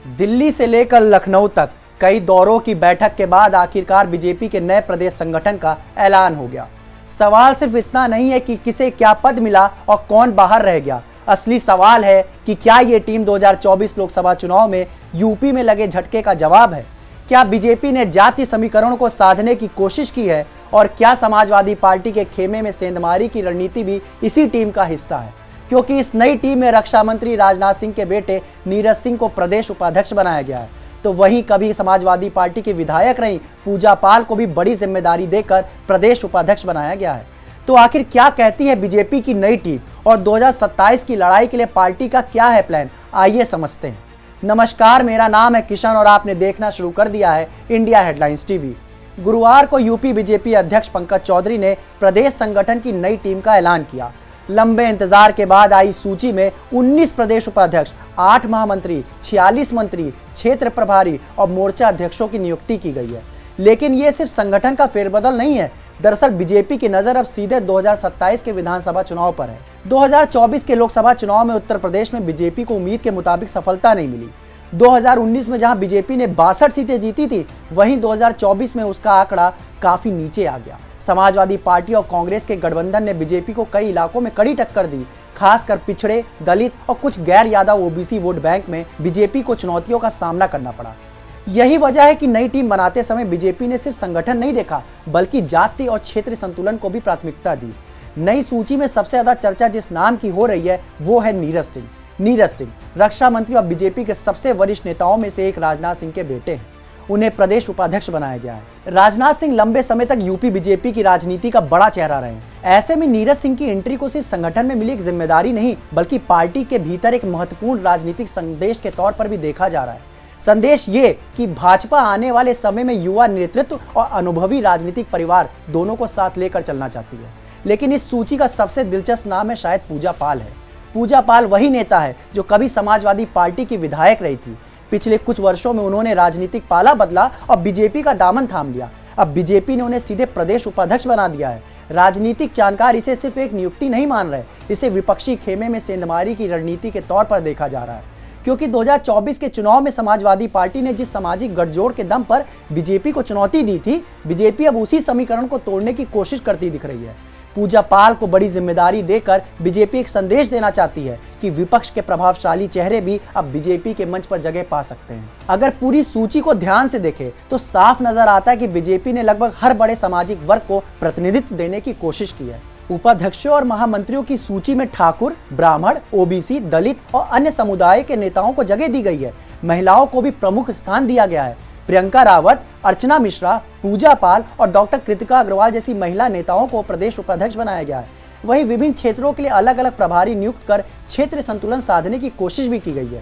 दिल्ली से लेकर लखनऊ तक कई दौरों की बैठक के बाद आखिरकार बीजेपी के नए प्रदेश संगठन का ऐलान हो गया। सवाल सिर्फ इतना नहीं है कि किसे क्या पद मिला और कौन बाहर रह गया। असली सवाल है कि क्या ये टीम 2024 लोकसभा चुनाव में यूपी में लगे झटके का जवाब है। क्या बीजेपी ने जातीय समीकरण को साधने की कोशिश की है और क्या समाजवादी पार्टी के खेमे में सेंधमारी की रणनीति भी इसी टीम का हिस्सा है, क्योंकि इस नई टीम में रक्षा मंत्री राजनाथ सिंह के बेटे नीरज सिंह को प्रदेश उपाध्यक्ष बनाया गया है, तो वहीं कभी समाजवादी पार्टी के विधायक रही पूजा पाल को भी बड़ी जिम्मेदारी देकर प्रदेश उपाध्यक्ष बनाया गया है। तो आखिर क्या कहती है बीजेपी की नई टीम और 2027 की लड़ाई के लिए पार्टी का क्या है प्लान, आइए समझते हैं। नमस्कार, मेरा नाम है किशन और आपने देखना शुरू कर दिया है इंडिया हेडलाइंस टीवी। गुरुवार को यूपी बीजेपी अध्यक्ष पंकज चौधरी ने प्रदेश संगठन की नई टीम का ऐलान किया। लंबे इंतजार के बाद आई सूची में 19 प्रदेश उपाध्यक्ष, 8 महामंत्री, 46 मंत्री, क्षेत्र प्रभारी और मोर्चा अध्यक्षों की नियुक्ति की गई है। लेकिन ये सिर्फ संगठन का फेरबदल नहीं है। दरअसल बीजेपी की नजर अब सीधे 2027 के विधानसभा चुनाव पर है। 2024 के लोकसभा चुनाव में उत्तर प्रदेश में बीजेपी को उम्मीद के मुताबिक सफलता नहीं मिली। 2019 में जहां बीजेपी ने 62 सीटें जीती थी, वहीं 2024 में उसका आंकड़ा काफी नीचे आ गया। समाजवादी पार्टी और कांग्रेस के गठबंधन ने बीजेपी को कई इलाकों में कड़ी टक्कर दी। खासकर पिछड़े, दलित और कुछ गैर यादव ओबीसी वोट बैंक में बीजेपी को चुनौतियों का सामना करना पड़ा। यही वजह है कि नई टीम बनाते समय बीजेपी ने सिर्फ संगठन नहीं देखा, बल्कि जातीय और क्षेत्रीय संतुलन को भी प्राथमिकता दी। नई सूची में सबसे ज्यादा चर्चा जिस नाम की हो रही है वो है नीरज सिंह। नीरज सिंह रक्षा मंत्री और बीजेपी के सबसे वरिष्ठ नेताओं में से एक राजनाथ सिंह के बेटे हैं। उन्हें प्रदेश उपाध्यक्ष बनाया गया है। राजनाथ सिंह लंबे समय तक यूपी बीजेपी की राजनीति का बड़ा चेहरा रहे हैं। ऐसे में नीरज सिंह की एंट्री को सिर्फ संगठन में मिली एक जिम्मेदारी नहीं, बल्कि पार्टी के भीतर एक महत्वपूर्ण राजनीतिक संदेश के तौर पर भी देखा जा रहा है। संदेश ये कि भाजपा आने वाले समय में युवा नेतृत्व और अनुभवी राजनीतिक परिवार दोनों को साथ लेकर चलना चाहती है। लेकिन इस सूची का सबसे दिलचस्प नाम है शायद पूजा पाल है। पूजा पाल वही नेता है जो कभी समाजवादी पार्टी की विधायक रही थी। पिछले कुछ वर्षों में उन्होंने राजनीतिक पाला बदला और बीजेपी का दामन थाम लिया। अब बीजेपी ने उन्हें सीधे प्रदेश उपाध्यक्ष बना दिया है। राजनीतिक जानकार इसे सिर्फ एक नियुक्ति नहीं मान रहे, इसे विपक्षी खेमे में सेंधमारी की रणनीति के तौर पर देखा जा रहा है। क्योंकि 2024 के चुनाव में समाजवादी पार्टी ने जिस सामाजिक गठजोड़ के दम पर बीजेपी को चुनौती दी थी, बीजेपी अब उसी समीकरण को तोड़ने की कोशिश करती दिख रही है। पूजा पाल को बड़ी जिम्मेदारी देकर बीजेपी एक संदेश देना चाहती है कि विपक्ष के प्रभावशाली चेहरे भी अब बीजेपी के मंच पर जगह पा सकते हैं। अगर पूरी सूची को ध्यान से देखें तो साफ नजर आता है कि बीजेपी ने लगभग हर बड़े सामाजिक वर्ग को प्रतिनिधित्व देने की कोशिश की है। उपाध्यक्षों और महामंत्रियों की सूची में ठाकुर, ब्राह्मण, ओबीसी, दलित और अन्य समुदाय के नेताओं को जगह दी गई है। महिलाओं को भी प्रमुख स्थान दिया गया है। प्रियंका रावत, अर्चना मिश्रा, पूजा पाल और डॉक्टर कृतिका अग्रवाल जैसी महिला नेताओं को प्रदेश उपाध्यक्ष बनाया गया है। वहीं विभिन्न क्षेत्रों के लिए अलग अलग प्रभारी नियुक्त कर क्षेत्रीय संतुलन साधने की कोशिश भी की गई है।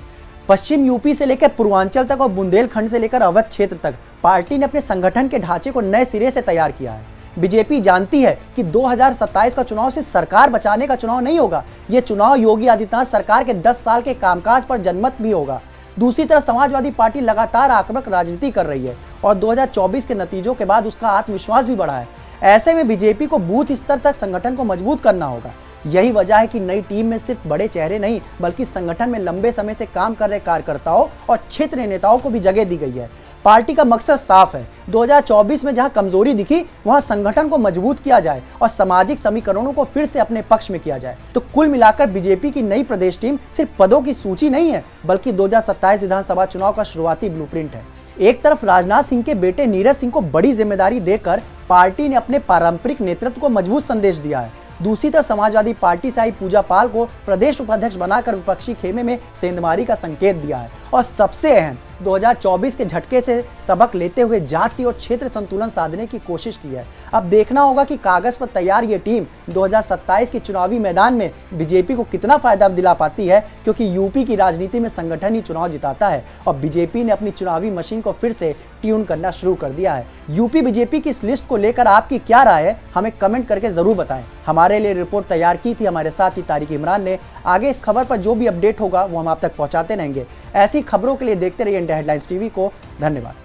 पश्चिम यूपी से लेकर पूर्वांचल तक और बुंदेलखंड से लेकर अवध क्षेत्र तक पार्टी ने अपने संगठन के ढांचे को नए सिरे से तैयार किया है। बीजेपी जानती है कि 2027 का चुनाव सिर्फ सरकार बचाने का चुनाव नहीं होगा, ये चुनाव योगी आदित्यनाथ सरकार के 10 साल के कामकाज पर जनमत भी होगा। दूसरी तरफ समाजवादी पार्टी लगातार आक्रामक राजनीति कर रही है और 2024 के नतीजों के बाद उसका आत्मविश्वास भी बढ़ा है। ऐसे में बीजेपी को बूथ स्तर तक संगठन को मजबूत करना होगा। यही वजह है कि नई टीम में सिर्फ बड़े चेहरे नहीं, बल्कि संगठन में लंबे समय से काम कर रहे कार्यकर्ताओं और क्षेत्रीय नेताओं को भी जगह दी गई है। पार्टी का मकसद साफ है, 2024 में जहां कमजोरी दिखी वहां संगठन को मजबूत किया जाए और सामाजिक समीकरणों को फिर से अपने पक्ष में किया जाए। तो कुल मिलाकर बीजेपी की नई प्रदेश टीम सिर्फ पदों की सूची नहीं है, बल्कि 2027 विधानसभा चुनाव का शुरुआती ब्लूप्रिंट है। एक तरफ राजनाथ सिंह के बेटे नीरज सिंह को बड़ी जिम्मेदारी देकर पार्टी ने अपने पारंपरिक नेतृत्व को मजबूत संदेश दिया है। दूसरी तरफ समाजवादी पार्टी से आई पूजा पाल को प्रदेश उपाध्यक्ष बनाकर विपक्षी खेमे में सेंधमारी का संकेत दिया है। और सबसे अहम, 2024 के झटके से सबक लेते हुए जातीय और क्षेत्र संतुलन साधने की कोशिश की है। अब देखना होगा कि कागज पर तैयार ये टीम 2027 के चुनावी मैदान में बीजेपी को कितना फायदा दिला पाती है, क्योंकि यूपी की राजनीति में संगठन ही चुनाव जिताता है और बीजेपी ने अपनी चुनावी मशीन को फिर से ट्यून करना शुरू कर दिया है। यूपी बीजेपी की इस लिस्ट को लेकर आपकी क्या राय है, हमें कमेंट करके जरूर बताएं। हमारे लिए रिपोर्ट तैयार की थी हमारे साथी तारिक इमरान ने। आगे इस खबर पर जो भी अपडेट होगा वो हम आप तक पहुंचाते रहेंगे। ऐसी खबरों के लिए देखते रहिए इंडिया हेडलाइंस टीवी को। धन्यवाद।